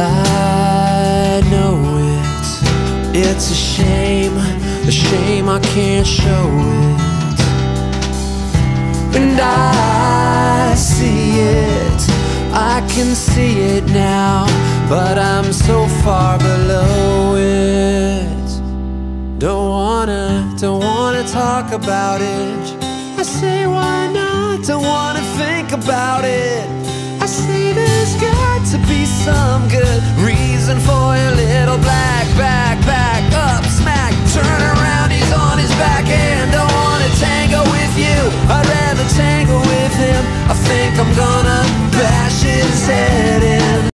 I know it's a shame I can't show it. And I see it, I can see it now, but I'm so far below it. Don't wanna talk about it. I say why not, don't wanna think about it. I say there's got to be some good reason for your little black back up smack. Turn around, he's on his back and don't wanna tango with you. I'd rather tango with him. I think I'm gonna bash his head in.